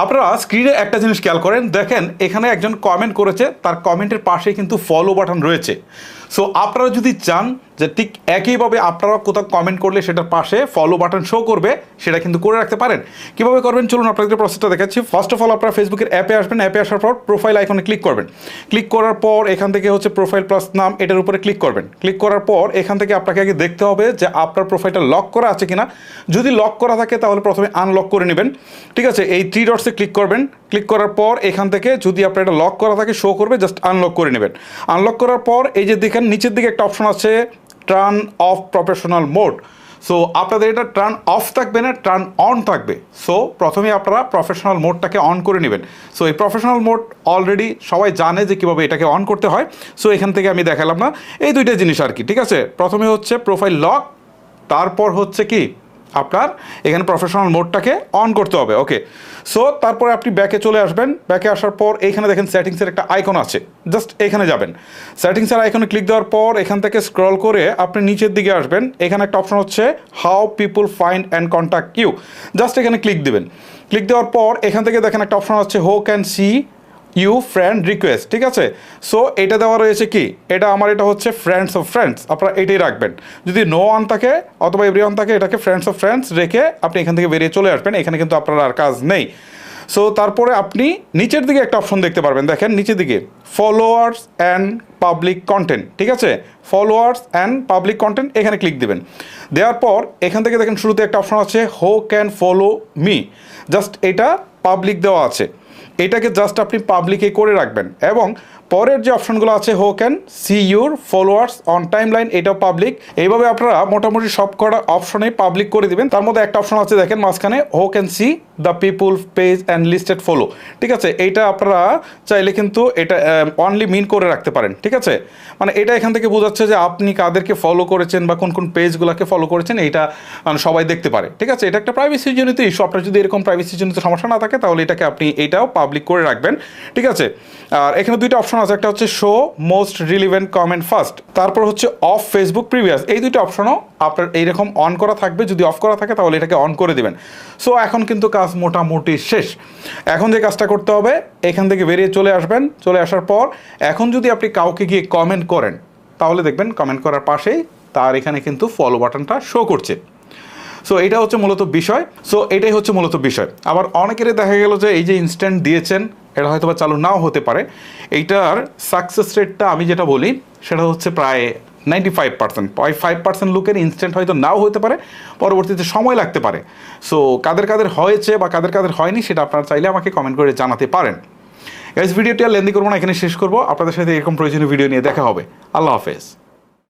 আপনারা স্ক্রিনে একটা জিনিস খেয়াল করেন, দেখেন এখানে একজন কমেন্ট করেছে, তার কমেন্টের পাশে কিন্তু ফলো বাটন রয়েছে। সো আপনারা যদি চান যে ঠিক একইভাবে আপনারা কোথাও কমেন্ট করলে সেটার পাশে ফলো বাটন শো করবে, সেটা কিন্তু করে রাখতে পারেন। কীভাবে করবেন চলুন আপনাদের প্রসেসটা দেখাচ্ছি। ফার্স্ট অফ অল আপনারা ফেসবুকের অ্যাপে আসবেন, অ্যাপে আসার পর প্রোফাইল আইকনে ক্লিক করবেন। ক্লিক করার পর এখান থেকে হচ্ছে প্রোফাইল প্লাস নাম, এটার উপরে ক্লিক করবেন। ক্লিক করার পর এখান থেকে আপনাকে আগে দেখতে হবে যে আপনার প্রোফাইলটা লক করা আছে কিনা। যদি লক করা থাকে তাহলে প্রথমে আনলক করে নেবেন, ঠিক আছে। এই 3 ডটসে ক্লিক করবেন। ক্লিক করার পর এখান থেকে যদি আপনার এটা লক করা থাকে শো করবে, জাস্ট আনলক করে নেবেন। আনলক করার পর এই যে দেখেন নিচের দিকে একটা অপশন আছে turn off professional mode. So আপনাদের এটা টার্ন অফ থাকবে না, টার্ন অন থাকবে। সো প্রথমে আপনারা প্রফেশনাল মোডটাকে অন করে নেবেন। সো এই প্রফেশনাল মোড অলরেডি সবাই জানে যে কীভাবে এটাকে অন করতে হয়। সো এখান থেকে আমি দেখালাম না, এই দুইটা জিনিস আর কি, ঠিক আছে। প্রথমে হচ্ছে প্রোফাইল লক, তারপর হচ্ছে কি আপনার এখানে প্রফেশনাল মোডটাকে অন করতে হবে। ওকে, সো তারপরে আপনি ব্যাকে চলে আসবেন। ব্যাকে আসার পর এইখানে দেখেন সেটিংসের একটা আইকন আছে, জাস্ট এখানে যাবেন। সেটিংসের আইকনে ক্লিক দেওয়ার পর এখান থেকে স্ক্রল করে আপনি নিচের দিকে আসবেন। এখানে একটা অপশন হচ্ছে how people find and contact you, just এখানে ক্লিক দেবেন। ক্লিক দেওয়ার পর এখান থেকে দেখেন একটা অপশন হচ্ছে who can see you friend request, ঠিক আছে। সো এটা দেওয়া রয়েছে কি, এটা হচ্ছে ফ্রেন্ডস অফ ফ্রেন্ডস, আপনারা এটাই রাখবেন। যদি নো অন থাকে অথবা এভরি অন থাকে, এটাকে ফ্রেন্ডস অফ ফ্রেন্ডস রেখে আপনি এখান থেকে বেরিয়ে চলে আসবেন। এখানে কিন্তু আপনার আর কাজ নেই। সো তারপরে আপনি নিচের দিকে একটা অপশন দেখতে পারবেন, দেখেন নিচের দিকে ফলোয়ার্স অ্যান্ড পাবলিক কন্টেন্ট, ঠিক আছে। ফলোয়ার্স অ্যান্ড পাবলিক কন্টেন্ট, এখানে ক্লিক দেবেন। দেওয়ার পর এখান থেকে দেখেন শুরুতে একটা অপশন আছে who can follow me, just এটা পাবলিক দেওয়া আছে, এটাকে জাস্ট আপনি পাবলিকে করে রাখবেন। এবং পরের যে অপশনগুলো আছে হু can see your followers on time line, এটাও পাবলিক। এইভাবে আপনারা মোটামুটি সব কটা অপশনে পাবলিক করে দিবেন। তার মধ্যে একটা অপশন আছে দেখেন মাঝখানে হু can C the people page and listed follow, ঠিক আছে। এইটা আপনারা চাইলে কিন্তু এটা অনলি মিন করে রাখতে পারেন, ঠিক আছে। মানে এটা এখান থেকে বোঝাচ্ছে যে আপনি কাদেরকে ফলো করেছেন বা কোন কোন পেজগুলোকে ফলো করেছেন, এইটা সবাই দেখতে পারে, ঠিক আছে। এটা একটা প্রাইভেসির জনিত ইস্যু। আপনার যদি এরকম প্রাইভেসির জনিত সমস্যা না থাকে তাহলে এটাকে আপনি এইটাও পাবলিক করে রাখবেন, ঠিক আছে। আর এখানে দুইটা অপশন আছে, একটা হচ্ছে show most relevant comment first, তারপর হচ্ছে অফ ফেসবুক প্রিভিয়াস। এই দুইটা অপশনও আপনার এইরকম অন করা থাকবে, যদি অফ করা থাকে তাহলে এটাকে অন করে দেবেন। সো এখন কিন্তু কাজ মোটামুটি শেষ। এখন যে কাজটা করতে হবে এখান থেকে বেরিয়ে চলে আসবেন। চলে আসার পর এখন যদি আপনি কাউকে গিয়ে কমেন্ট করেন তাহলে দেখবেন কমেন্ট করার পাশেই তার এখানে কিন্তু ফলো বাটনটা শো করছে। সো এটা হচ্ছে মূলত বিষয়। সো এটাই হচ্ছে মূলত বিষয়। আবার অনেকেরই দেখা গেল যে এই যে ইনস্ট্যান্ট দিয়েছেন এটা হয়তো বা চালু নাও হতে পারে। এইটার সাকসেস রেটটা আমি যেটা বলি সেটা হচ্ছে প্রায় 95%। 5% লোকের ইনস্ট্যান্ট হয়তো নাও হতে পারে, পরবর্তীতে সময় লাগতে পারে। সো কাদের কাদের হয়েছে বা কাদের কাদের হয়নি সেটা আপনারা চাইলে আমাকে কমেন্ট করে জানাতে পারেন। গাইস, ভিডিওটি আর লেন্দি করবো না, এখানে শেষ করবো। আপনাদের সাথে এরকম প্রয়োজনীয় ভিডিও নিয়ে দেখা হবে। আল্লাহ হাফেজ।